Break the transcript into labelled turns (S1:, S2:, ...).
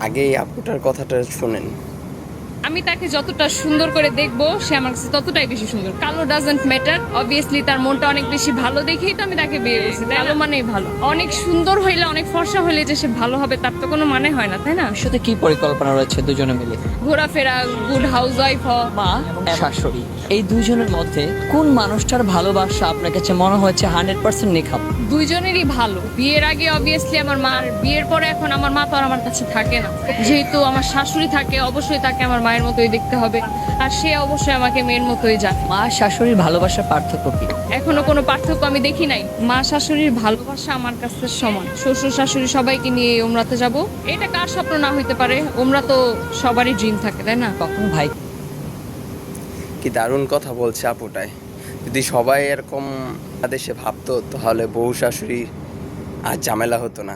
S1: আগে এই আপুটার কথাটা শুনেন।
S2: আমি তাকে যতটা সুন্দর করে দেখবো সে আমার কাছে ততটাই বেশি সুন্দর। কালো ডাজন্ট ম্যাটার, অবভিয়াসলি তার মনটা অনেক বেশি ভালো দেখেই তো আমি তাকে বিয়ে করছি। কালো মানেই ভালো, অনেক সুন্দর হইলে অনেক ফর্সা হইলে যে সে ভালো হবে তার তো কোনো মানে হয় না, তাই না?
S3: ভবিষ্যতে কি পরিকল্পনা রয়েছে দুজনে মিলে?
S2: ঘোরাফেরা, গুড হাউস ওয়াইফ হওয়া।
S3: মা এবং শাশুড়ি, এই দুইজনের মধ্যে কোন মানুষটার ভালোবাসা আপনার কাছে মনে হয়েছে 100% নিখাপ?
S2: দুইজনেরই ভালো। বিয়ের আগে অবভিয়াসলি আমার মার, বিয়ের পরে এখন আমার মা তো আর আমার কাছে থাকে না, যেহেতু আমার শাশুড়ি থাকে অবশ্যই তাকে আমার মায়ের মতোই দেখতে হবে, আর সে অবশ্যই আমাকে মেয়ের মতোই জানে।
S3: মা শাশুড়ির ভালোবাসার পার্থক্য কি?
S2: এখনো কোনো পার্থক্য আমি দেখি নাই। মা শাশুড়ির ভালোবাসা আমার কাছে সমান। শ্বশুর শাশুড়ি সবাইকে নিয়ে ওমরাতে যাব, এটা কার স্বপ্ন না হইতে পারে? ওমরা তো সবারই ড্রিম থাকে, তাই না?
S3: কখনো ভাই
S1: কি দারুণ কথা বলছে আপুটাই। যদি সবাই এরকম দেশে ভাবতো তাহলে বউ শাশুড়ি আর ঝামেলা হতো না।